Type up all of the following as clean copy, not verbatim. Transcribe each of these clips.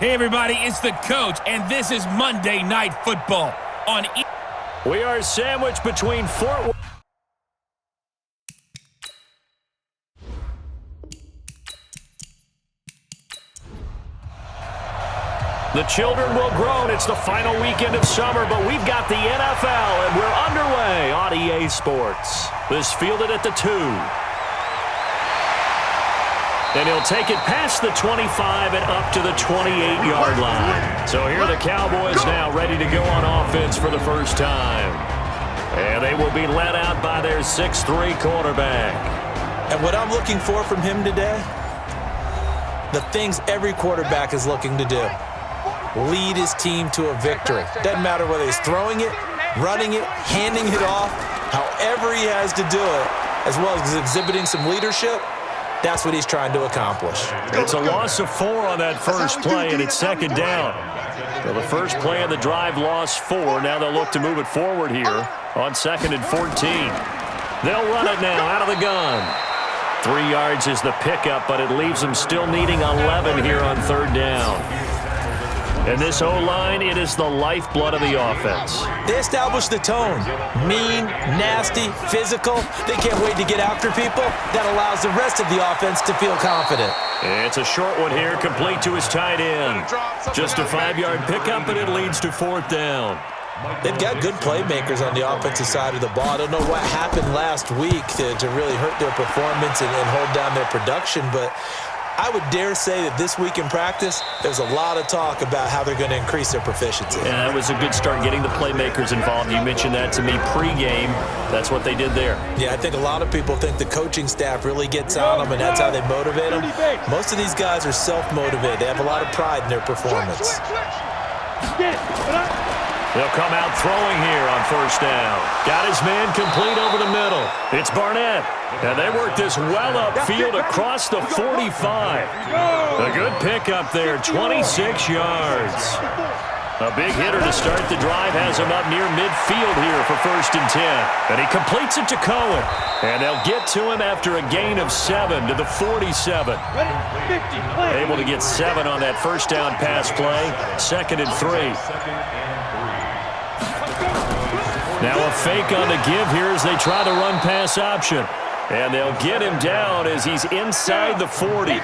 Hey, everybody, it's the coach, and this is Monday Night Football on We are sandwiched between Fort Worth. The children will groan. It's the final weekend of summer, but we've got the NFL, and we're underway on EA Sports. This fielded at the 2. And he'll take it past the 25 and up to the 28-yard line. So here are the Cowboys now ready to go on offense for the first time. And they will be led out by their 6'3 quarterback. And what I'm looking for from him today, the things every quarterback is looking to do. Lead his team to a victory. Doesn't matter whether he's throwing it, running it, handing it off, however he has to do it, as well as exhibiting some leadership. That's what he's trying to accomplish. It's a loss of 4 on that first play, and it's second down. So the first play of the drive lost 4. Now they'll look to move it forward here on 2nd and 14. They'll run it now out of the gun. 3 yards is the pickup, but it leaves them still needing 11 here on 3rd down. And this O-line, it is the lifeblood of the offense. They establish the tone. Mean, nasty, physical. They can't wait to get after people. That allows the rest of the offense to feel confident. It's a short one here, complete to his tight end. Just a 5-yard pickup, and it leads to 4th down. They've got good playmakers on the offensive side of the ball. I don't know what happened last week to really hurt their performance and hold down their production, but I would dare say that this week in practice, there's a lot of talk about how they're going to increase their proficiency. Yeah, that was a good start getting the playmakers involved. You mentioned that to me pregame. That's what they did there. Yeah, I think a lot of people think the coaching staff really gets on them, and that's how they motivate them. Most of these guys are self-motivated. They have a lot of pride in their performance. They'll come out throwing here on 1st down. Got his man complete over the middle. It's Barnett. And they work this well upfield across the 45. A good pickup there, 26 yards. A big hitter to start the drive has him up near midfield here for 1st and 10. And he completes it to Cohen. And they'll get to him after a gain of 7 to the 47. Able to get 7 on that 1st down pass play. 2nd and 3. Now a fake on the give here as they try the run pass option. And they'll get him down as he's inside the 40.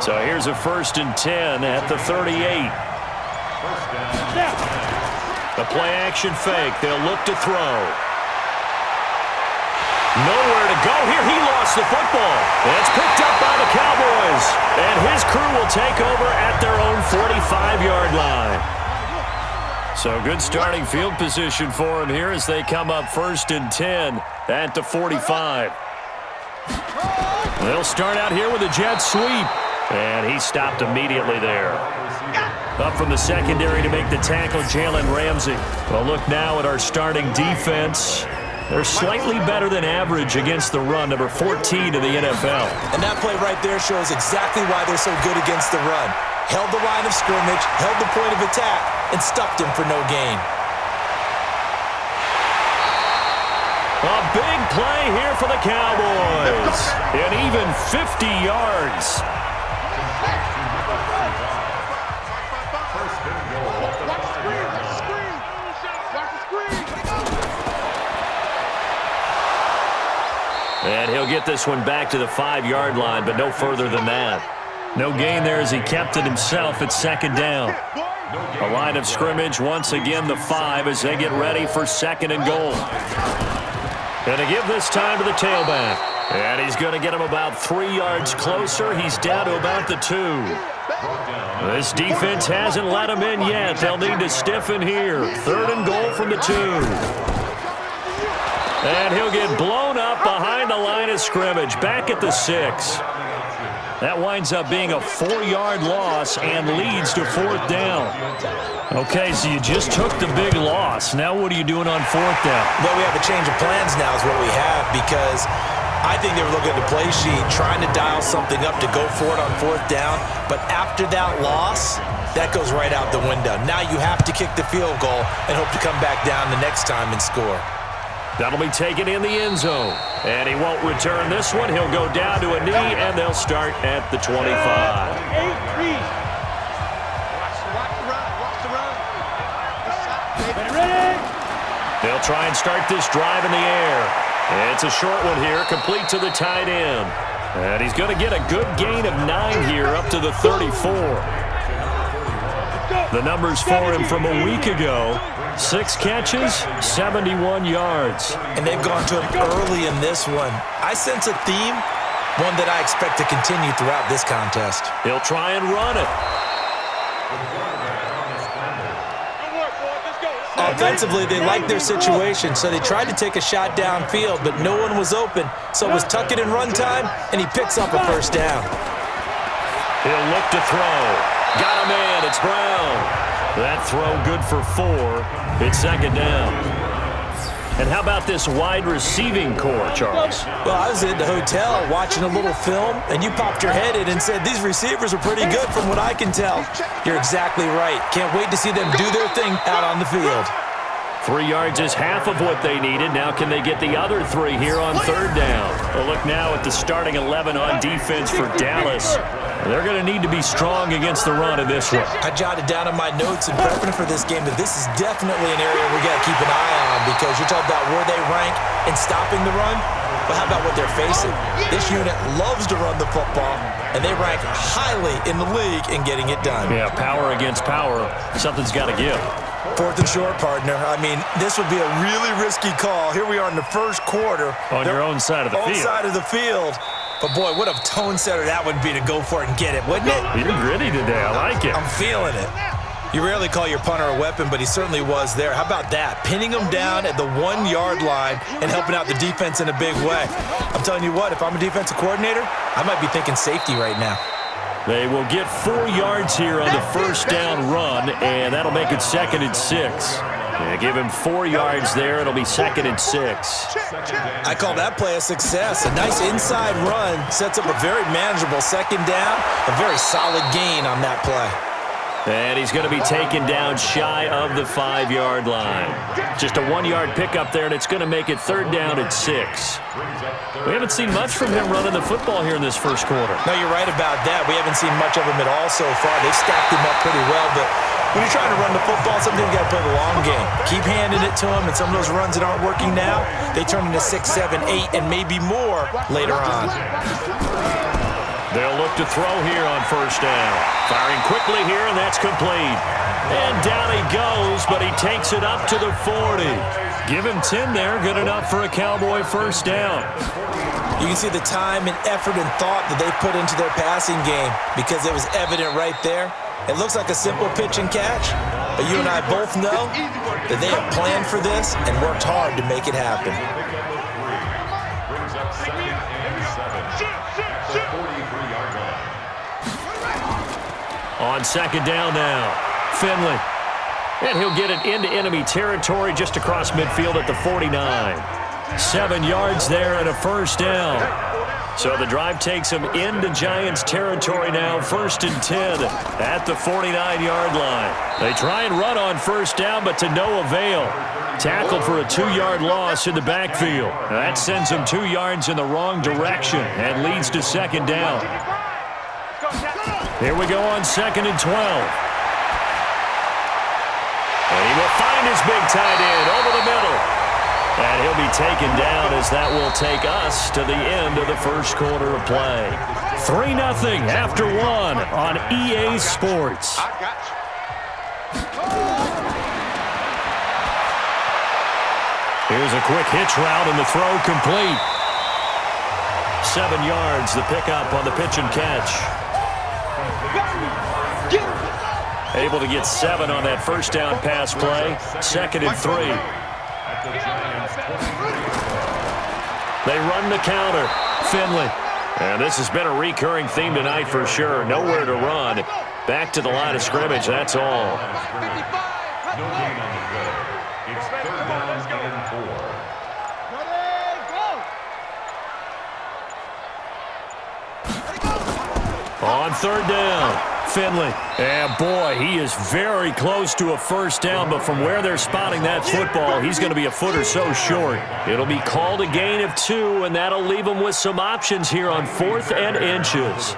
So here's a 1st and 10 at the 38. The play action fake. They'll look to throw. Nowhere to go here. He lost the football. And it's picked up by the Cowboys. And his crew will take over at their own 45-yard line. So good starting field position for him here as they come up 1st and 10 at the 45. They'll start out here with a jet sweep. And he stopped immediately there. Up from the secondary to make the tackle, Jalen Ramsey. Well, look now at our starting defense. They're slightly better than average against the run, number 14 in the NFL. And that play right there shows exactly why they're so good against the run. Held the line of scrimmage, held the point of attack, and stuffed him for no gain. A big play here for the Cowboys. And even 50 yards. And he'll get this one back to the 5-yard line, but no further than that. No gain there as he kept it himself at 2nd down. A line of scrimmage, once again the 5 as they get ready for 2nd and goal. And to give this time to the tailback. And he's going to get him about 3 yards closer. He's down to about the 2. This defense hasn't let him in yet. They'll need to stiffen here. 3rd and goal from the 2. And he'll get blown up behind the line of scrimmage, back at the 6. That winds up being a 4-yard loss and leads to 4th down. Okay, so you just took the big loss. Now what are you doing on 4th down? Well, we have a change of plans now is what we have, because I think they were looking at the play sheet, trying to dial something up to go for it on 4th down. But after that loss, that goes right out the window. Now you have to kick the field goal and hope to come back down the next time and score. That'll be taken in the end zone. And he won't return this one. He'll go down to a knee, and they'll start at the 25. They'll try and start this drive in the air. It's a short one here, complete to the tight end. And he's going to get a good gain of 9 here up to the 34. The numbers for him from a week ago: 6 catches, 71 yards. And they've gone to him early in this one. I sense a theme, one that I expect to continue throughout this contest. He'll try and run it. Offensively, they liked their situation, so they tried to take a shot downfield, but no one was open. So it was tuck it and run time, and he picks up a first down. He'll look to throw. Got a man. It's Brown. That throw good for 4. It's second down. And how about this wide receiving core, Charles? Well, I was at the hotel watching a little film, and you popped your head in and said, these receivers are pretty good from what I can tell. You're exactly right. Can't wait to see them do their thing out on the field. 3 yards is half of what they needed. Now can they get the other 3 here on third down? A look now at the starting 11 on defense for Dallas. They're going to need to be strong against the run in this one. I jotted down in my notes in prepping for this game that this is definitely an area we got to keep an eye on, because you're talking about where they rank in stopping the run. But how about what they're facing? This unit loves to run the football, and they rank highly in the league in getting it done. Yeah, power against power. Something's got to give. 4th and short, partner. I mean, this would be a really risky call. Here we are in the first quarter. On your own side of the field. Own side of the field. But, boy, what a tone setter that would be to go for it and get it, wouldn't it? You're gritty today. I like it. I'm feeling it. You rarely call your punter a weapon, but he certainly was there. How about that? Pinning him down at the 1-yard line and helping out the defense in a big way. I'm telling you what, if I'm a defensive coordinator, I might be thinking safety right now. They will get 4 yards here on the first down run, and that'll make it 2nd and 6. Yeah, give him 4 yards there. It'll be 2nd and 6. I call that play a success. A nice inside run sets up a very manageable second down. A very solid gain on that play. And he's going to be taken down shy of the 5-yard line. Just a 1-yard pickup there, and it's going to make it 3rd down at 6. We haven't seen much from him running the football here in this first quarter. No, you're right about that. We haven't seen much of him at all so far. They've stacked him up pretty well, but when you're trying to run the football, sometimes you got to play the long game. Keep handing it to him, and some of those runs that aren't working now, they turn into 6, 7, 8, and maybe more later on. They'll look to throw here on first down. Firing quickly here, and that's complete. And down he goes, but he takes it up to the 40. Give him 10 there, good enough for a Cowboy first down. You can see the time and effort and thought that they put into their passing game, because it was evident right there. It looks like a simple pitch and catch, but you and I both know that they have planned for this and worked hard to make it happen. On second down now, Finley. And he'll get it into enemy territory just across midfield at the 49. 7 yards there and a first down. So the drive takes him into Giants territory now, 1st and 10 at the 49-yard line. They try and run on first down, but to no avail. Tackled for a 2-yard loss in the backfield. That sends him 2 yards in the wrong direction and leads to second down. Here we go on 2nd and 12. And he will find his big tight end over the middle. And he'll be taken down as that will take us to the end of the first quarter of play. 3-0 after 1 on EA Sports. Here's a quick hitch route and the throw complete. 7 yards, the pickup on the pitch and catch. Able to get 7 on that first down pass play. 2nd and 3. They run the counter. Finley. And this has been a recurring theme tonight for sure. Nowhere to run. Back to the line of scrimmage, that's all. On third down, Finley. And boy, he is very close to a first down, but from where they're spotting that football, he's going to be a foot or so short. It'll be called a gain of 2, and that'll leave him with some options here on 4th and inches.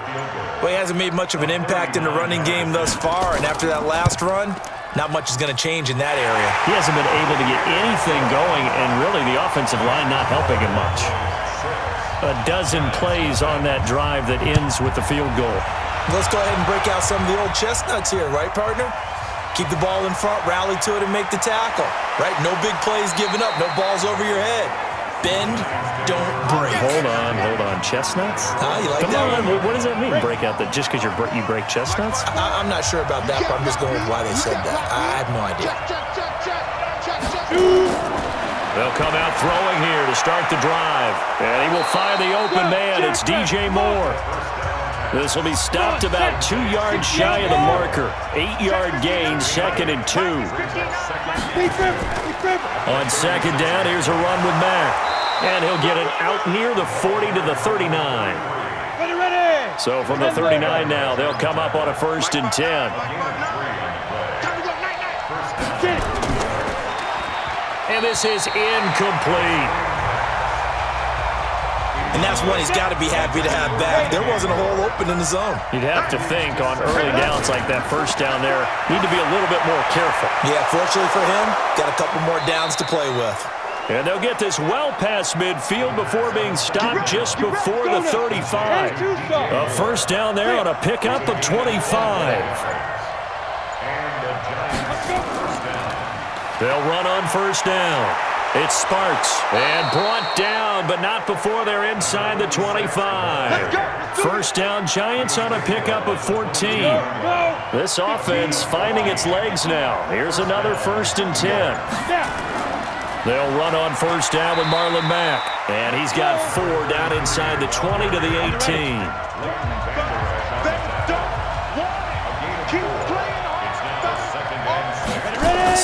Well, he hasn't made much of an impact in the running game thus far, and after that last run, not much is going to change in that area. He hasn't been able to get anything going, and really the offensive line not helping him much. A dozen plays on that drive that ends with the field goal. Let's go ahead and break out some of the old chestnuts here, right, partner? Keep the ball in front, rally to it, and make the tackle, right? No big plays given up, no balls over your head. Bend, don't break. Hold on. Chestnuts? You like Come that on, one? what does that mean? Break out that just because you break chestnuts? I'm not sure about that, but I'm just going with why they said that. I have no idea. They'll come out throwing here to start the drive. And he will find the open man. It's DJ Moore. This will be stopped about 2 yards shy of the marker. 8-yard gain, 2nd and 2. On 2nd down, here's a run with Mack. And he'll get it out near the 40 to the 39. So from the 39 now, they'll come up on a 1st and 10. And this is incomplete. And that's one he's got to be happy to have back. There wasn't a hole open in the zone. You'd have to think on early downs like that 1st down there, need to be a little bit more careful. Yeah, fortunately for him, got a couple more downs to play with. And they'll get this well past midfield before being stopped just before the 35. A 1st down there on a pickup of 25. They'll run on 1st down. It's Sparks, and brought down, but not before they're inside the 25. 1st down, Giants on a pickup of 14. This offense finding its legs now. Here's another 1st and 10. They'll run on 1st down with Marlon Mack, and he's got 4 down inside the 20 to the 18.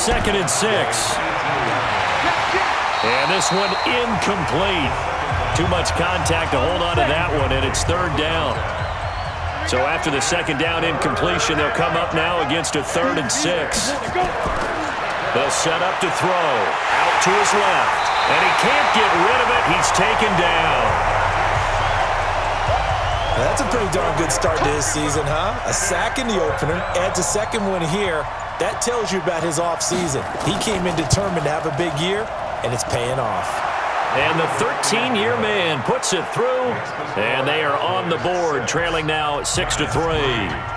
2nd and 6. And this one incomplete. Too much contact to hold on to that one, and it's 3rd down. So after the 2nd down incompletion, they'll come up now against a 3rd and 6. They'll set up to throw. Out to his left. And he can't get rid of it. He's taken down. That's a pretty darn good start to his season, huh? A sack in the opener, adds a 2nd one here. That tells you about his offseason. He came in determined to have a big year, and it's paying off. And the 13-year man puts it through, and they are on the board, trailing now 6-3.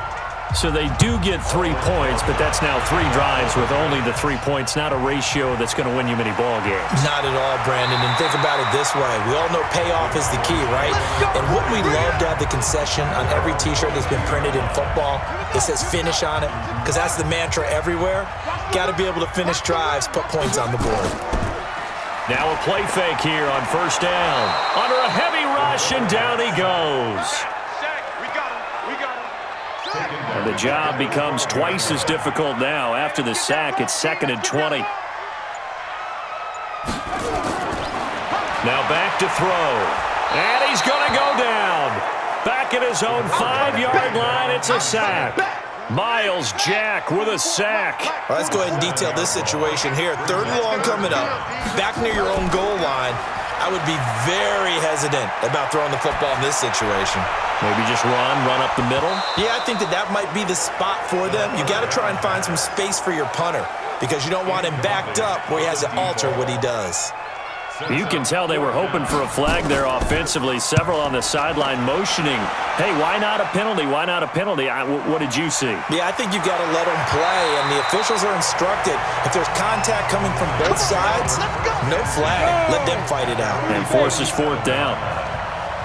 So they do get 3 points, but that's now 3 drives with only the 3 points, not a ratio that's going to win you many ball games. Not at all, Brandon, and think about it this way. We all know payoff is the key, right? And wouldn't we love to have the concession on every T-shirt that's been printed in football that says finish on it? Because that's the mantra everywhere. Got to be able to finish drives, put points on the board. Now a play fake here on 1st down. Under a heavy rush, and down he goes. And the job becomes twice as difficult now. After the sack, it's 2nd and 20. Now back to throw. And he's going to go down. Back at his own 5-yard line, it's a sack. Miles Jack with a sack. Well, let's go ahead and detail this situation here. 3rd and long coming up. Back near your own goal line. I would be very hesitant about throwing the football in this situation. Maybe just run up the middle? Yeah, I think that might be the spot for them. You got to try and find some space for your punter because you don't want him backed up where he has to alter what he does. You can tell they were hoping for a flag there offensively. Several on the sideline motioning. Hey, why not a penalty? Why not a penalty? What did you see? Yeah, I think you've got to let them play, and the officials are instructed. If there's contact coming from both sides, no flag. Let them fight it out. And forces 4th down.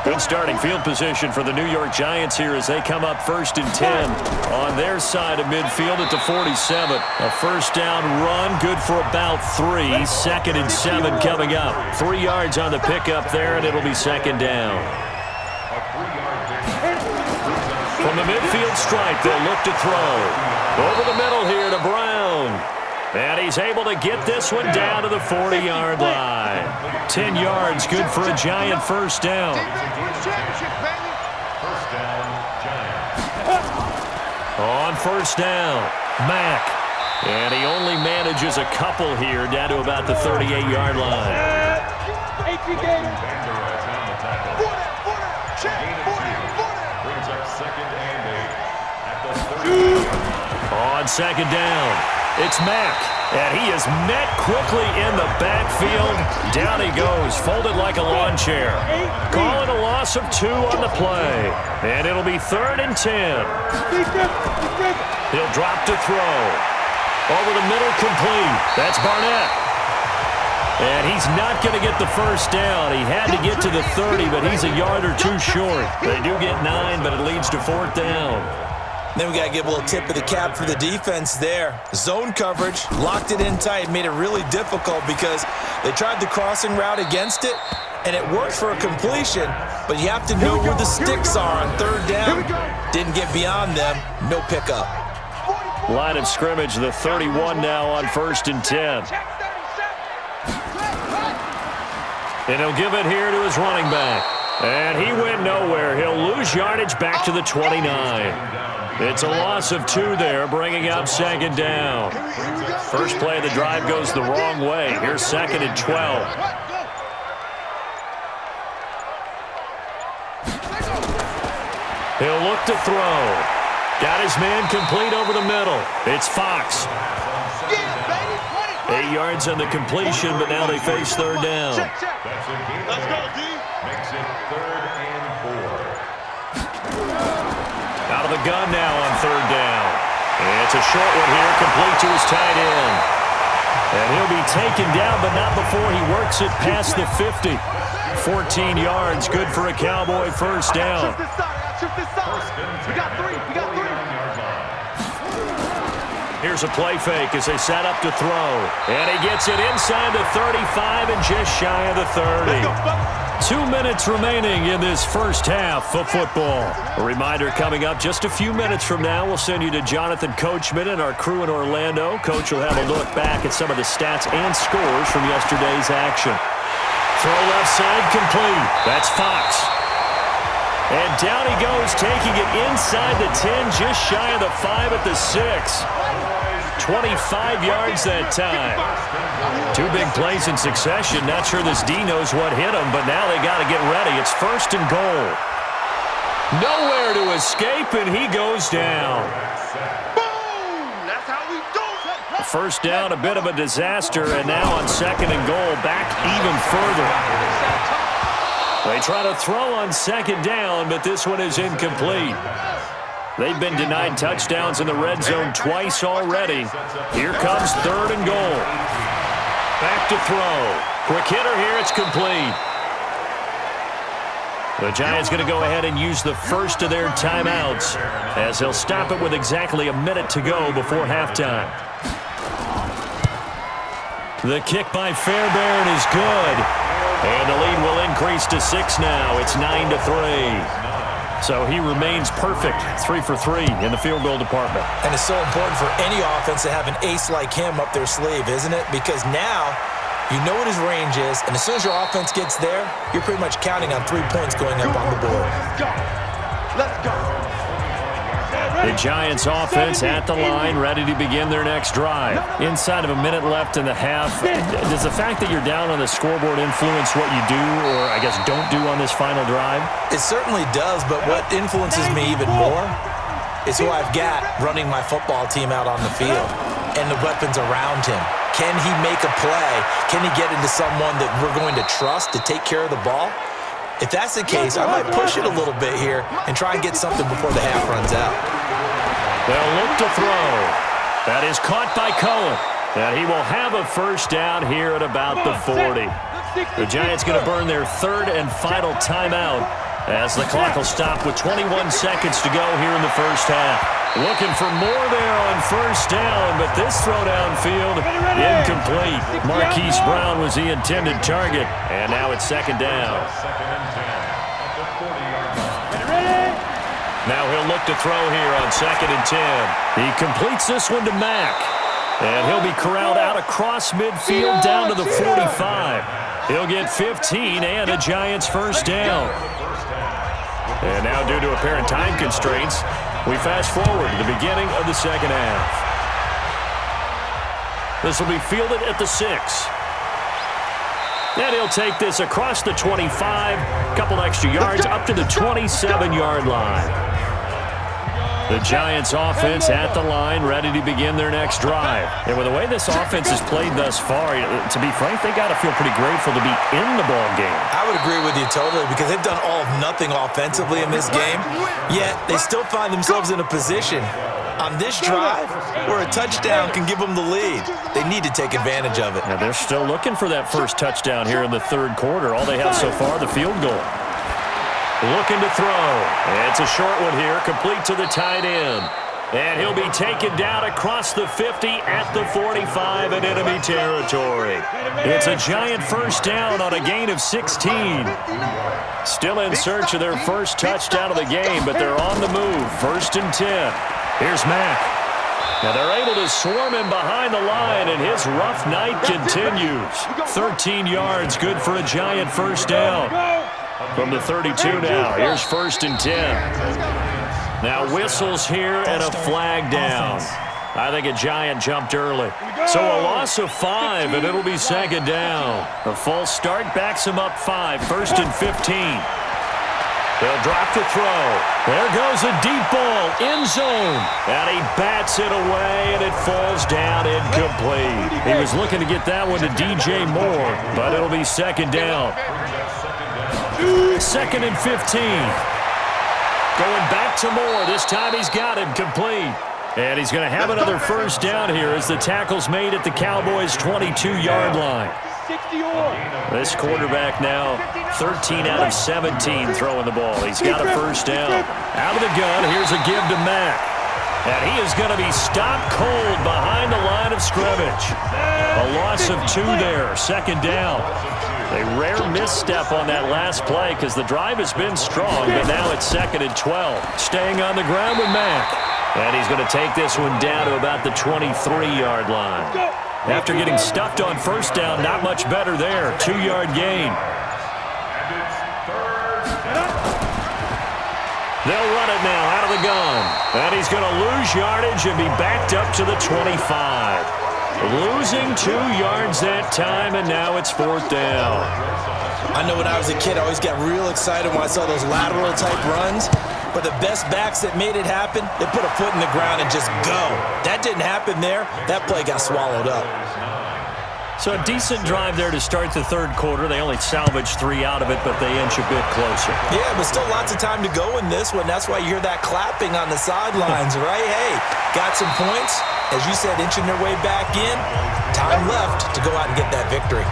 Good starting field position for the New York Giants here as they come up 1st and 10 on their side of midfield at the 47. A 1st down run, good for about 3. 2nd and 7 coming up. 3 yards on the pickup there, and it'll be 2nd down. From the midfield stripe, they'll look to throw. Over the middle here to Brown. And he's able to get this one down to the 40-yard line. 10 yards, good for a Giant 1st down. On 1st down, Mack. And he only manages a couple here down to about the 38-yard line. On 2nd down, It's Mack, and he is met quickly in the backfield. Down he goes, folded like a lawn chair. Calling a loss of 2 on the play, and it'll be 3rd and 10. He'll drop to throw. Over the middle, complete. That's Barnett. And he's not going to get the first down. He had to get to the 30, but he's a yard or 2 short. They do get 9, but it leads to 4th down. Then we got to give a little tip of the cap for the defense there. Zone coverage, locked it in tight, made it really difficult because they tried the crossing route against it, and it worked for a completion, but you have to know where the sticks are on 3rd down. Didn't get beyond them, no pickup. Line of scrimmage, the 31 now on 1st and 10. And he'll give it here to his running back. And he went nowhere. He'll lose yardage back to the 29. It's a loss of 2 there, bringing up 2nd down. First play of the drive goes the wrong way. Here's 2nd and 12. He'll look to throw. Got his man complete over the middle. It's Fox. 8 yards on the completion, but now they face 3rd down. Let's go, D. Makes it 3rd and 4. Out of the gun now on 3rd down. It's a short one here, complete to his tight end. And he'll be taken down, but not before he works it past the 50. 14 yards, good for a Cowboy first down. We got 3. Here's a play fake as they set up to throw. And he gets it inside the 35 and just shy of the 30. 2 minutes remaining in this first half of football. A reminder coming up just a few minutes from now, we'll send you to Jonathan Coachman and our crew in Orlando. Coach will have a look back at some of the stats and scores from yesterday's action. Throw left side complete. That's Fox. And down he goes, taking it inside the 10, just shy of the 5 at the 6. 25 yards that time. 2 big plays in succession. Not sure this D knows what hit him, but now they got to get ready. It's 1st and goal. Nowhere to escape, and he goes down. Boom! That's how we do it. First down, a bit of a disaster, and now on 2nd and goal, back even further. They try to throw on 2nd down, but this one is incomplete. They've been denied touchdowns in the red zone twice already. Here comes 3rd and goal. Back to throw. Quick hitter here, it's complete. The Giants going to go ahead and use the first of their timeouts as they'll stop it with exactly a minute to go before halftime. The kick by Fairbairn is good. And the lead will increase to 6 now. It's 9-3. So he remains perfect, 3 for 3 in the field goal department. And it's so important for any offense to have an ace like him up their sleeve, isn't it? Because now you know what his range is, and as soon as your offense gets there, you're pretty much counting on 3 points going up on the board. Let's go. The Giants offense at the line, ready to begin their next drive. Inside of a minute left in the half, does the fact that you're down on the scoreboard influence what you do, or I guess don't do on this final drive? It certainly does, but what influences me even more is who I've got running my football team out on the field and the weapons around him. Can he make a play? Can he get into someone that we're going to trust to take care of the ball? If that's the case, I might push it a little bit here and try and get something before the half runs out. They'll look to throw. That is caught by Cohen. And he will have a first down here at about the 40. The Giants going to burn their 3rd and final timeout as the clock will stop with 21 seconds to go here in the first half. Looking for more there on first down, but this throw downfield incomplete. Marquise Brown was the intended target, and now it's 2nd down. Now he'll look to throw here on 2nd and 10. He completes this one to Mack. And he'll be corralled out across midfield down to the 45. He'll get 15 and a Giants first down. And now due to apparent time constraints, we fast forward to the beginning of the second half. This will be fielded at the 6. And he'll take this across the 25, couple extra yards up to the 27-yard line. The Giants offense at the line, ready to begin their next drive. And with the way this offense has played thus far, to be frank, they got to feel pretty grateful to be in the ball game. I would agree with you totally because they've done all of nothing offensively in this game, yet they still find themselves in a position on this drive where a touchdown can give them the lead. They need to take advantage of it. Now they're still looking for that first touchdown here in the third quarter. All they have so far, the field goal. Looking to throw. It's a short one here, complete to the tight end. And he'll be taken down across the 50 at the 45 in enemy territory. It's a Giant first down on a gain of 16. Still in search of their first touchdown of the game, but they're on the move. 1st and 10. Here's Mack. Now they're able to swarm him behind the line, and his rough night continues. 13 yards, good for a Giant first down. From the 32 now, here's 1st and 10. Now whistles here and a flag down. I think a Giant jumped early. So a loss of 5, and it'll be 2nd down. A false start backs him up 5, 1st and 15. They'll drop the throw. There goes a deep ball, end zone. And he bats it away, and it falls down incomplete. He was looking to get that one to DJ Moore, but it'll be 2nd down. 2nd and 15. Going back to Moore. This time he's got him complete. And he's going to have another first down here as the tackle's made at the Cowboys' 22-yard line. This quarterback now 13 out of 17 throwing the ball. He's got a first down. Out of the gun, here's a give to Mack. And he is going to be stopped cold behind the line of scrimmage. A loss of 2 there, 2nd down. A rare misstep on that last play because the drive has been strong, but now it's 2nd and 12. Staying on the ground with Mack. And he's going to take this one down to about the 23-yard line. After getting stuffed on first down, not much better there. 2-yard gain. They'll run it now out of the gun. And he's going to lose yardage and be backed up to the 25. Losing 2 yards that time, and now it's 4th down. I know when I was a kid, I always got real excited when I saw those lateral-type runs. But the best backs that made it happen, they put a foot in the ground and just go. That didn't happen there. That play got swallowed up. So a decent drive there to start the third quarter. They only salvaged 3 out of it, but they inch a bit closer. Yeah, but still lots of time to go in this one. That's why you hear that clapping on the sidelines, right? Hey, got some points. As you said, inching their way back in. Time left to go out and get that victory.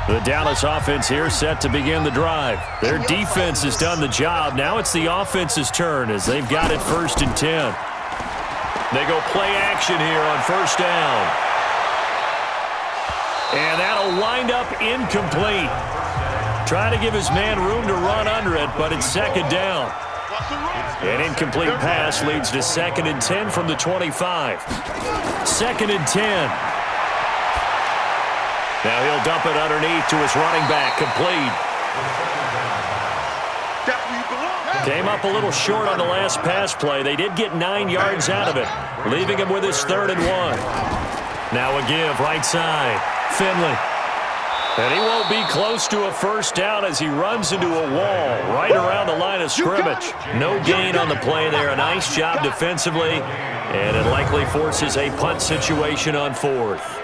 The Dallas offense here set to begin the drive. Their defense has done the job. Now it's the offense's turn as they've got it 1st and 10. They go play action here on 1st down. And that'll wind up incomplete. Trying to give his man room to run under it, but it's 2nd down. An incomplete pass leads to 2nd and 10 from the 25. 2nd and 10. Now he'll dump it underneath to his running back, complete. Came up a little short on the last pass play. They did get 9 yards out of it, leaving him with his 3rd and 1. Now a give, right side. Finley. And he won't be close to a first down as he runs into a wall right around the line of scrimmage. No gain on the play there. A nice job defensively, and it likely forces a punt situation on 4th.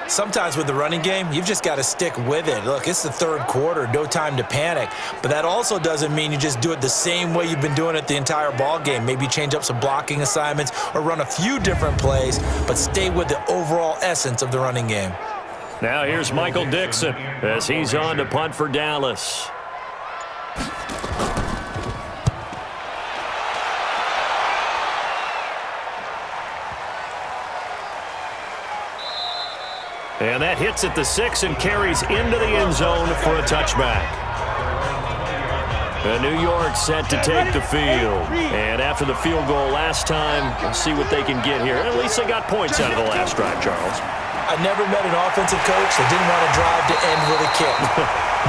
Sometimes with the running game, you've just got to stick with it. Look, it's the third quarter, no time to panic. But that also doesn't mean you just do it the same way you've been doing it the entire ball game. Maybe change up some blocking assignments or run a few different plays, but stay with the overall essence of the running game. Now here's Michael Dixon as he's on to punt for Dallas. And that hits at the 6 and carries into the end zone for a touchback. New York set to take the field. And after the field goal last time, we'll see what they can get here. At least they got points out of the last drive, Charles. I never met an offensive coach that didn't want to drive to end with a kick.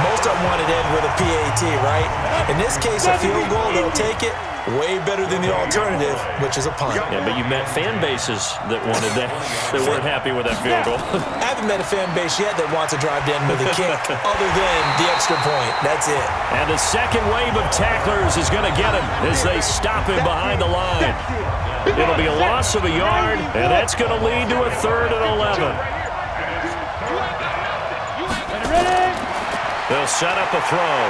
Most of them wanted to end with a PAT, right? In this case, a field goal, they'll take it. Way better than the alternative, which is a punt. Yeah, but you met fan bases that wanted that, that weren't happy with that field goal. I haven't met a fan base yet that wants to drive to end with a kick other than the extra point. That's it. And the second wave of tacklers is going to get him as they stop him behind the line. It'll be a loss of a yard, and that's going to lead to a 3rd and 11. They'll set up a throw.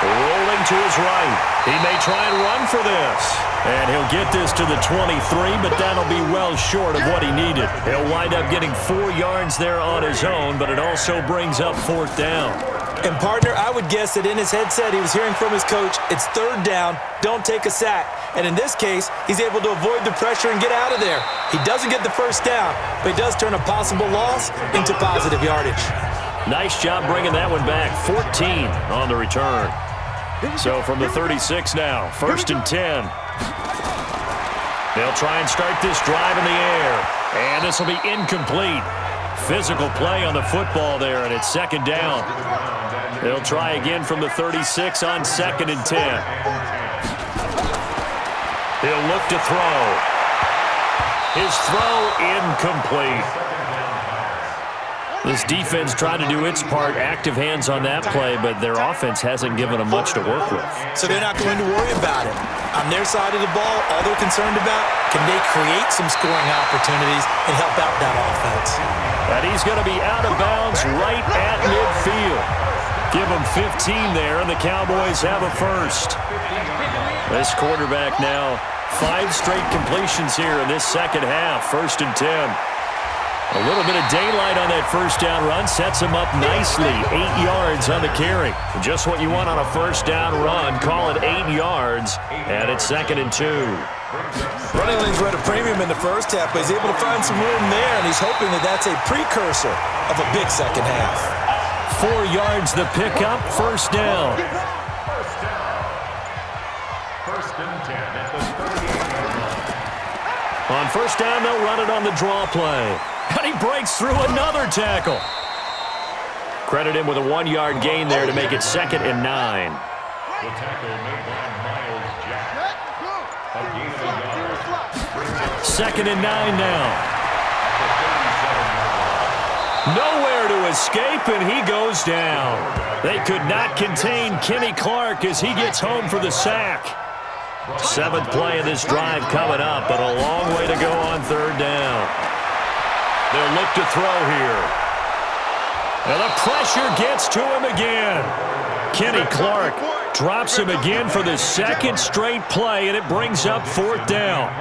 Rolling to his right. He may try and run for this. And he'll get this to the 23, but that'll be well short of what he needed. He'll wind up getting 4 yards there on his own, but it also brings up 4th down. And, partner, I would guess that in his headset he was hearing from his coach, it's 3rd down, don't take a sack. And in this case, he's able to avoid the pressure and get out of there. He doesn't get the 1st down, but he does turn a possible loss into positive yardage. Nice job bringing that one back. 14 on the return. So from the 36 now, 1st and 10. They'll try and start this drive in the air. And this will be incomplete. Physical play on the football there, and it's 2nd down. They'll try again from the 36 on 2nd and 10. He'll look to throw. His throw incomplete. This defense tried to do its part, active hands on that play, but their offense hasn't given them much to work with. So they're not going to worry about it. On their side of the ball, all they're concerned about, can they create some scoring opportunities and help out that offense? And he's going to be out of bounds right at midfield. Give him 15 there, and the Cowboys have a 1st. This quarterback now, 5 straight completions here in this 2nd half, 1st and 10. A little bit of daylight on that 1st down run sets him up nicely. 8 yards on the carry. Just what you want on a 1st down run. Call it 8 yards, and it's 2nd and 2. Running lanes were at a premium in the 1st half, but he's able to find some room there, and he's hoping that that's a precursor of a big 2nd half. 4 yards the pickup, 1st down. 1st and 10 at the 38. On 1st down, they'll run it on the draw play. And he breaks through another tackle. Credit him with a 1-yard gain there to make it 2nd and 9. The tackle made by Miles Jack. A gain of a yard. 2nd and 9 now. Nowhere to escape, and he goes down. They could not contain Kenny Clark as he gets home for the sack. 7th play of this drive coming up, but a long way to go on 3rd down. They'll look to throw here. And the pressure gets to him again. Kenny Clark drops him again for the 2nd straight play, and it brings up 4th down.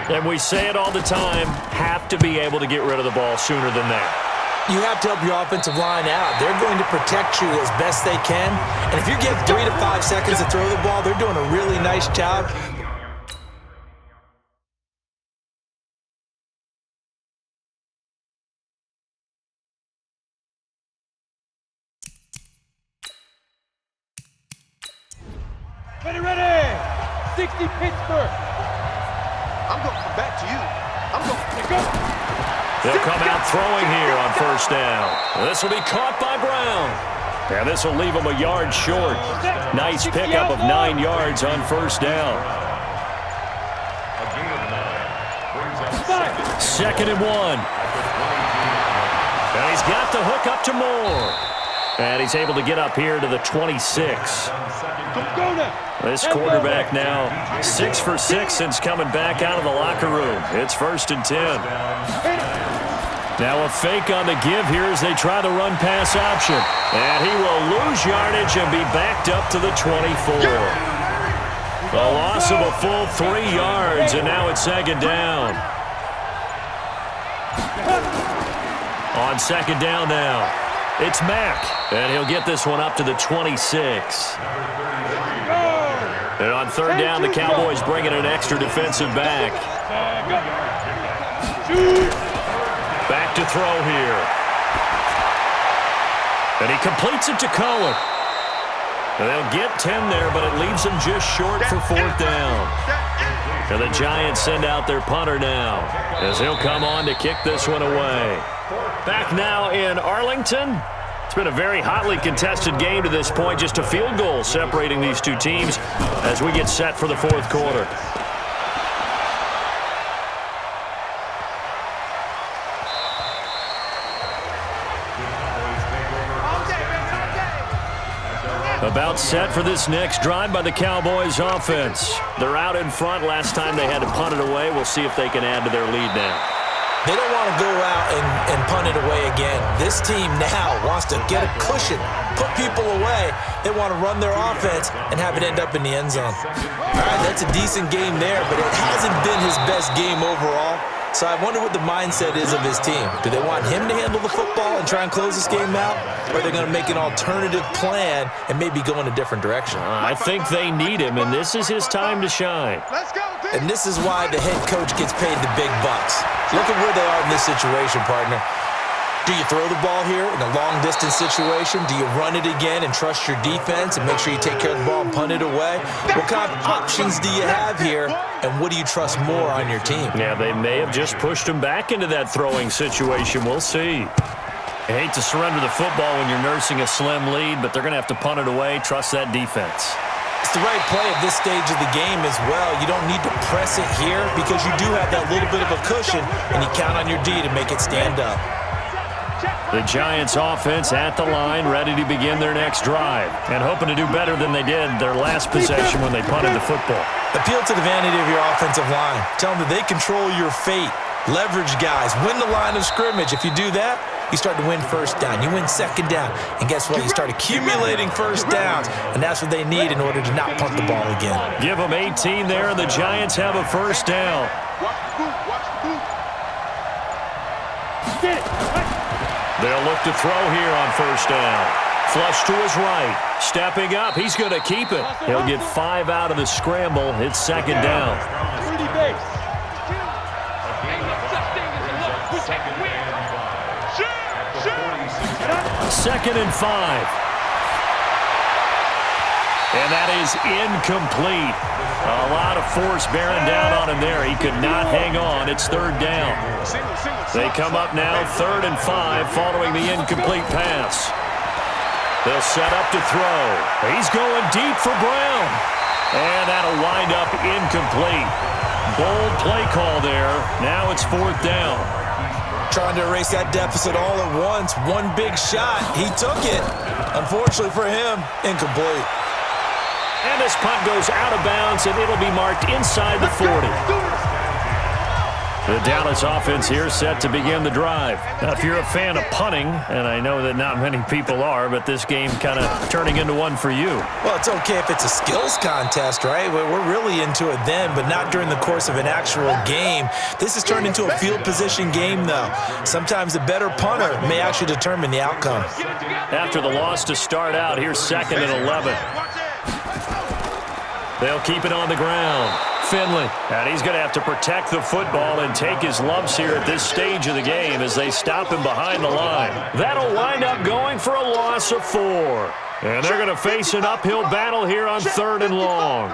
And we say it all the time, have to be able to get rid of the ball sooner than that. You have to help your offensive line out. They're going to protect you as best they can. And if you get 3 to 5 seconds to throw the ball, they're doing a really nice job. Ready! 60 Pittsburgh. I'm going back to you. I'm going. Go. They'll come out throwing here on 1st down. This will be caught by Brown. And this will leave him a yard short. Nice pickup of 9 yards on 1st down. A gain of 9 brings up 2nd and 1. And he's got the hook up to Moore. And he's able to get up here to the 26. This quarterback now 6 for 6 since coming back out of the locker room. It's 1st and 10. Now a fake on the give here as they try the run-pass option. And he will lose yardage and be backed up to the 24. A loss of a full 3 yards, and now it's 2nd down. On 2nd down now, it's Mack. And he'll get this one up to the 26. And on 3rd down, the Cowboys bring in an extra defensive back. Back to throw here. And he completes it to Cohen. And they'll get 10 there, but it leaves him just short for 4th down. And the Giants send out their punter now, as he'll come on to kick this one away. Back now in Arlington. It's been a very hotly contested game to this point. Just a field goal separating these two teams as we get set for the fourth quarter. About set for this next drive by the Cowboys offense. They're out in front. Last time they had to punt it away. We'll see if they can add to their lead now. They don't want to go out and punt it away again. This team now wants to get a cushion, put people away. They want to run their offense and have it end up in the end zone. All right, that's a decent game there, but it hasn't been his best game overall. So I wonder what the mindset is of his team. Do they want him to handle the football and try and close this game out? Or are they going to make an alternative plan and maybe go in a different direction? I think they need him, and this is his time to shine. Let's go, And this is why the head coach gets paid the big bucks. Look at where they are in this situation, partner. Do you throw the ball here in a long-distance situation? Do you run it again and trust your defense and make sure you take care of the ball and punt it away? What kind of options do you have here, and what do you trust more on your team? Yeah, they may have just pushed him back into that throwing situation. We'll see. I hate to surrender the football when you're nursing a slim lead, but they're going to have to punt it away. Trust that defense. It's the right play at this stage of the game as well. You don't need to press it here because you do have that little bit of a cushion, and you count on your D to make it stand up. The Giants offense at the line, ready to begin their next drive, and hoping to do better than they did their last possession when they punted the football. Appeal to the vanity of your offensive line. Tell them that they control your fate. Leverage guys. Win the line of scrimmage. If you do that, you start to win first down. You win second down. And guess what? You start accumulating first downs. And that's what they need in order to not punt the ball again. Give them 18 there, and the Giants have a first down. They'll look to throw here on first down. Flush to his right. Stepping up. He's going to keep it. He'll get 5 out of the scramble. It's second down. Second and 5. And that is incomplete. A lot of force bearing down on him there. He could not hang on. It's third down. They come up now, 3rd and 5, following the incomplete pass. They'll set up to throw. He's going deep for Brown. And that'll wind up incomplete. Bold play call there. Now it's 4th down. Trying to erase that deficit all at once. One big shot. He took it. Unfortunately for him, incomplete. And this punt goes out of bounds, and it'll be marked inside the 40. The Dallas offense here set to begin the drive. Now, if you're a fan of punting, and I know that not many people are, but this game kind of turning into one for you. Well, it's okay if it's a skills contest, right? We're really into it then, but not during the course of an actual game. This has turned into a field position game, though. Sometimes the better punter may actually determine the outcome. After the loss to start out, here's 2nd and 11. They'll keep it on the ground. Finley, and he's going to have to protect the football and take his lumps here at this stage of the game as they stop him behind the line. That'll wind up going for a loss of 4. And they're going to face an uphill battle here on 3rd and long.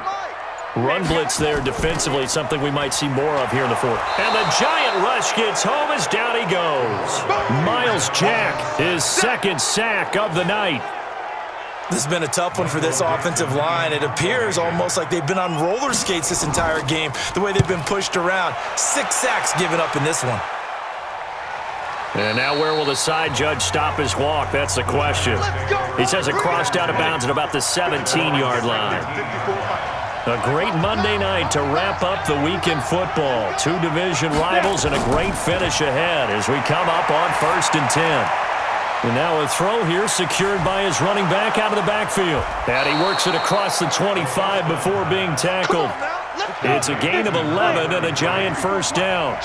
Run blitz there defensively, something we might see more of here in the 4th. And the giant rush gets home as down he goes. Miles Jack, his 2nd sack of the night. This has been a tough one for this offensive line. It appears almost like they've been on roller skates this entire game, the way they've been pushed around. 6 sacks given up in this one. And now where will the side judge stop his walk? That's the question. He says it crossed out of bounds at about the 17-yard line. A great Monday night to wrap up the week in football. 2 division rivals and a great finish ahead as we come up on 1st and 10. And now a throw here secured by his running back out of the backfield. And he works it across the 25 before being tackled. It's a gain of 11 and a giant first down.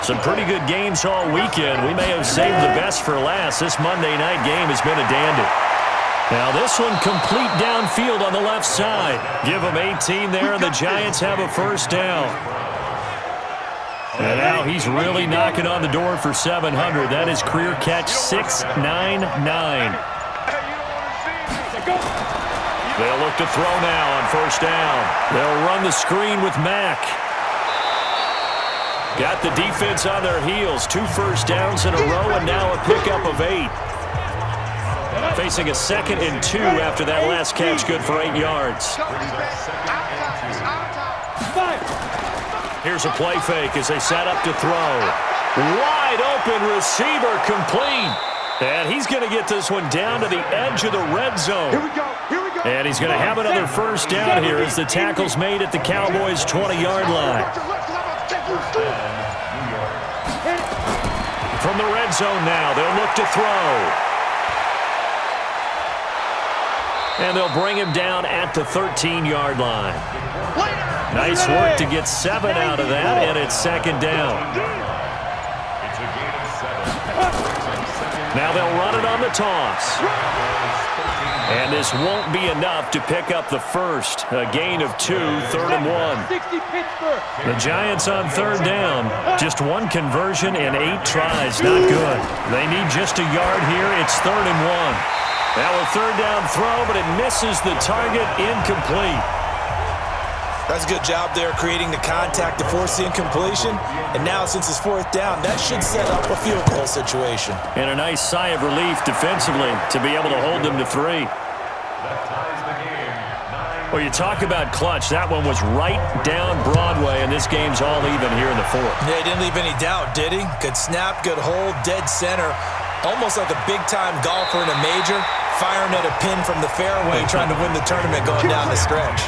Some pretty good games all weekend. We may have saved the best for last. This Monday night game has been a dandy. Now this one complete downfield on the left side. Give them 18 there, and the Giants have a first down. And now he's really knocking on the door for 700. That is career catch 699. They'll look to throw now on first down. They'll run the screen with Mack. Got the defense on their heels. 2 first downs in a row and now a pickup of 8. Facing a 2nd and 2 after that last catch, good for 8 yards. Here's a play fake as they set up to throw. Wide open receiver complete. And he's going to get this one down to the edge of the red zone. Here we go. And he's going to have another first down here as the tackle's made at the Cowboys' 20-yard line. From the red zone now, they'll look to throw. And they'll bring him down at the 13-yard line. Nice work to get 7 out of that, and it's 2nd down. Now they'll run it on the toss. And this won't be enough to pick up the first. A gain of 2, 3rd and 1. The Giants on 3rd down. Just 1 conversion and 8 tries. Not good. They need just a yard here. It's 3rd and 1. Now a 3rd down throw, but it misses the target. Incomplete. That's a good job there creating the contact to force the incompletion. And now since it's 4th down, that should set up a field goal situation. And a nice sigh of relief defensively to be able to hold them to 3. Well, you talk about clutch. That one was right down Broadway, and this game's all even here in the 4th. Yeah, he didn't leave any doubt, did he? Good snap, good hold, dead center. Almost like a big-time golfer in a major, firing at a pin from the fairway, trying to win the tournament going down the stretch.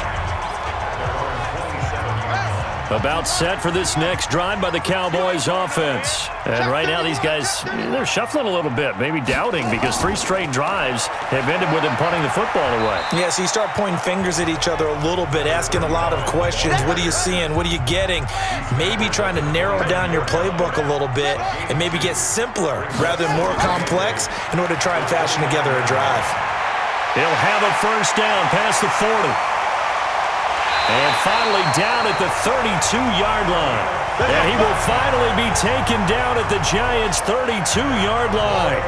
About set for this next drive by the Cowboys offense. And right now these guys, they're shuffling a little bit, maybe doubting, because 3 straight drives have ended with them punting the football away. Yeah, so you start pointing fingers at each other a little bit, asking a lot of questions. What are you seeing? What are you getting? Maybe trying to narrow down your playbook a little bit and maybe get simpler rather than more complex in order to try and fashion together a drive. He'll have a first down past the 40. And finally down at the 32-yard line. And he will finally be taken down at the Giants' 32-yard line.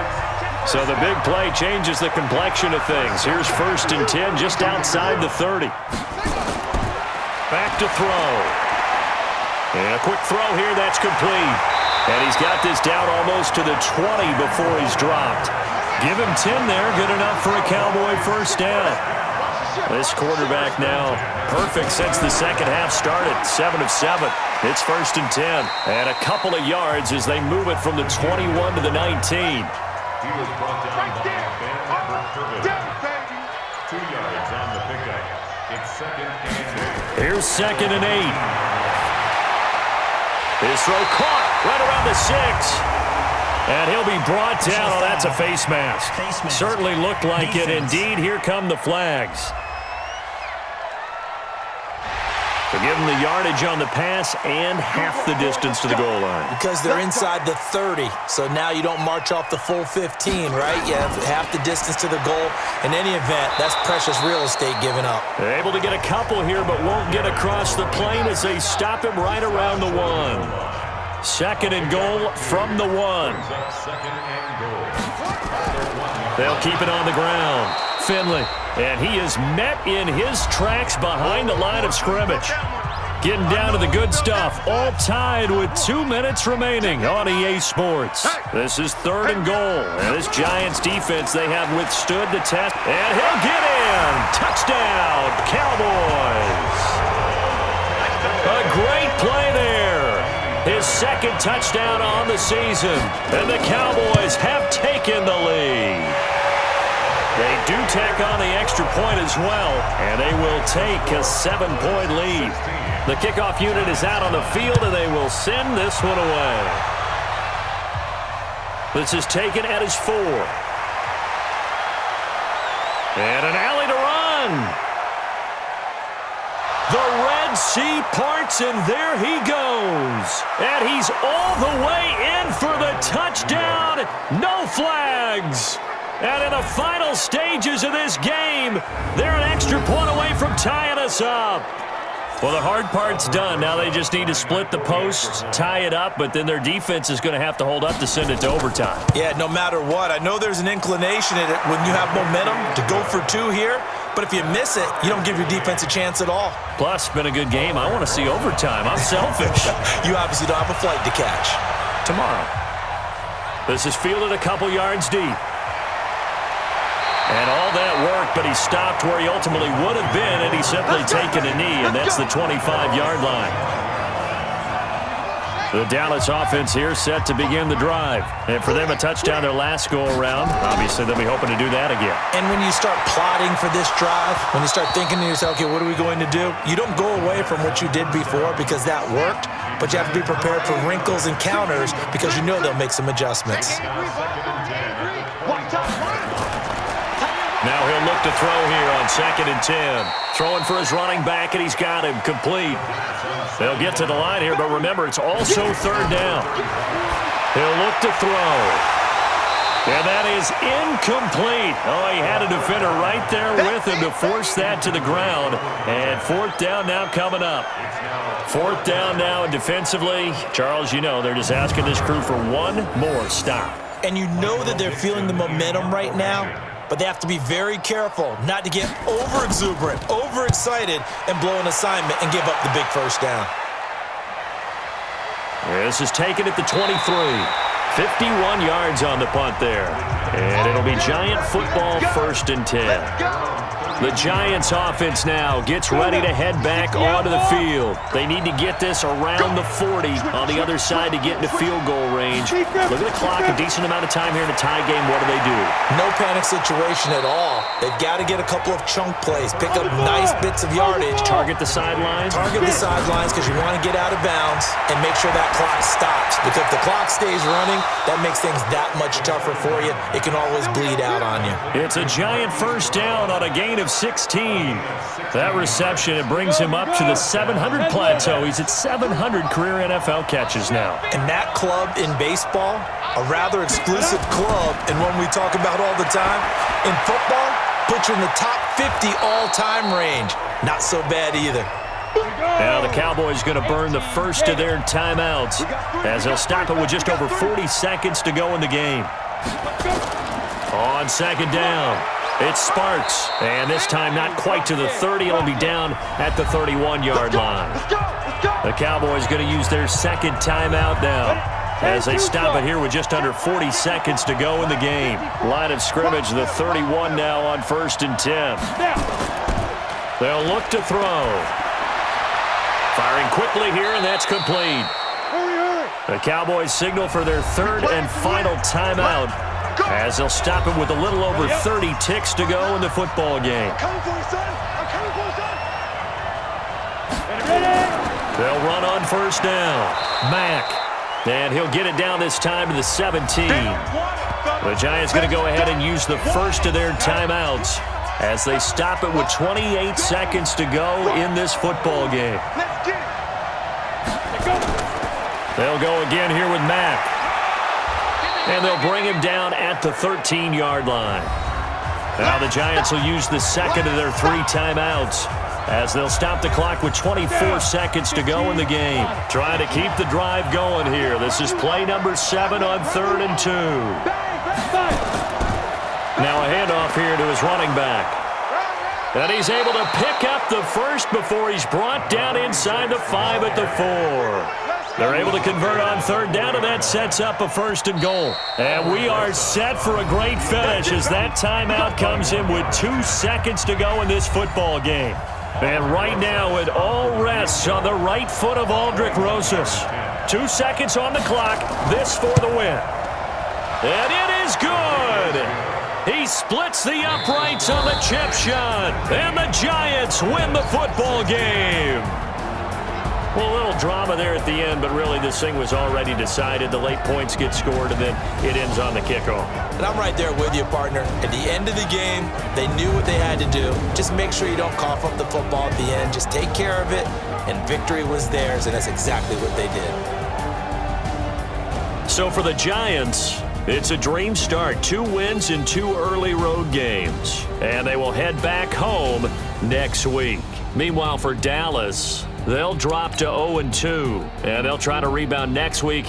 So the big play changes the complexion of things. Here's 1st and 10 just outside the 30. Back to throw. And a quick throw here, that's complete. And he's got this down almost to the 20 before he's dropped. Give him 10 there, good enough for a Cowboy first down. This quarterback now perfect since the 2nd half started. 7 of 7. It's 1st and 10. And a couple of yards as they move it from the 21 to the 19. He was brought down by a band member. 2 yards on the pickup. It's 2nd and 8. Here's 2nd and 8. His throw caught right around the 6. And he'll be brought down. Oh, that's a face mask. Certainly looked like it. Indeed, here come the flags. To give them the yardage on the pass and half the distance to the goal line. Because they're inside the 30, so now you don't march off the full 15, right? You have half the distance to the goal. In any event, that's precious real estate given up. They're able to get a couple here, but won't get across the plane as they stop him right around the 1. 2nd and goal from the 1. They'll keep it on the ground. Finley, and he is met in his tracks behind the line of scrimmage. Getting down to the good stuff, all tied with 2 minutes remaining on EA Sports. This is 3rd and goal, and this Giants defense, they have withstood the test, and he'll get in. Touchdown, Cowboys. A great play there. His 2nd touchdown on the season, and the Cowboys have taken the lead. They do tack on the extra point as well, and they will take a 7-point lead. The kickoff unit is out on the field, and they will send this one away. This is taken at his 4. And an alley to run. The Red Sea parts, and there he goes. And he's all the way in for the touchdown. No flags. And in the final stages of this game, they're an extra point away from tying us up. Well, the hard part's done. Now they just need to split the posts, tie it up, but then their defense is going to have to hold up to send it to overtime. Yeah, no matter what. I know there's an inclination in it when you have momentum to go for two here, but if you miss it, you don't give your defense a chance at all. Plus, been a good game. I want to see overtime. I'm selfish. You obviously don't have a flight to catch. Tomorrow. This is fielded a couple yards deep. And all that work, but he stopped where he ultimately would have been had he simply taken a knee, and that's the 25-yard line. The Dallas offense here set to begin the drive. And for them, a touchdown their last go-around. Obviously, they'll be hoping to do that again. And when you start plotting for this drive, when you start thinking to yourself, okay, what are we going to do? You don't go away from what you did before because that worked, but you have to be prepared for wrinkles and counters because you know they'll make some adjustments. Now he'll look to throw here on 2nd and 10. Throwing for his running back, and he's got him complete. They'll get to the line here, but remember, it's also 3rd down. He'll look to throw. And that is incomplete. Oh, he had a defender right there with him to force that to the ground. And 4th down now coming up. 4th down now, and defensively, Charles, you know, they're just asking this crew for one more stop. And you know that they're feeling the momentum right now, but they have to be very careful not to get over-exuberant, overexcited, and blow an assignment and give up the big 1st down. This is taken at the 23. 51 yards on the punt there. And it'll be Giant football 1st and 10. The Giants offense now gets ready to head back onto the field. They need to get this around the 40 on the other side to get into field goal range. Look at the clock, a decent amount of time here in a tie game. What do? No panic situation at all. They've got to get a couple of chunk plays, pick up nice bits of yardage. Target the sidelines? Target the sidelines because you want to get out of bounds and make sure that clock stops. Because if the clock stays running, that makes things that much tougher for you. It can always bleed out on you. It's a Giant 1st down on a gain of 16. That reception, it brings him up to the 700 plateau. He's at 700 career NFL catches now. And that club in baseball, a rather exclusive club, and one we talk about all the time, in football, puts you in the top 50 all-time range. Not so bad either. Now the Cowboys going to burn the first of their timeouts as they'll stop it with just over 40 seconds to go in the game. On 2nd down, it's Sparks, and this time not quite to the 30. It'll be down at the 31-yard line. The Cowboys going to use their 2nd timeout now as they stop it here with just under 40 seconds to go in the game. Line of scrimmage, the 31 now on 1st and 10. They'll look to throw. Firing quickly here, and that's complete. The Cowboys signal for their 3rd and final timeout as they'll stop it with a little over 30 ticks to go in the football game. They'll run on 1st down. Mack. And he'll get it down this time to the 17. The Giants going to go ahead and use the first of their timeouts as they stop it with 28 seconds to go in this football game. They'll go again here with Mack. And they'll bring him down at the 13-yard line. Now the Giants will use the 2nd of their 3 timeouts as they'll stop the clock with 24 seconds to go in the game. Trying to keep the drive going here. This is play number 7 on 3rd and 2. Now a handoff here to his running back. And he's able to pick up the first before he's brought down inside the 5 at the 4. They're able to convert on 3rd down, and that sets up a 1st and goal. And we are set for a great finish as that timeout comes in with 2 seconds to go in this football game. And right now it all rests on the right foot of Aldrick Rosas. 2 seconds on the clock, this for the win. And it is good! He splits the uprights on the chip shot, and the Giants win the football game. Well, a little drama there at the end, but really this thing was already decided. The late points get scored, and then it ends on the kickoff. And I'm right there with you, partner. At the end of the game, they knew what they had to do. Just make sure you don't cough up the football at the end. Just take care of it, and victory was theirs, and that's exactly what they did. So for the Giants, it's a dream start. 2 wins in 2 early road games, and they will head back home next week. Meanwhile, for Dallas, They'll drop to 0-2, and they'll try to rebound next week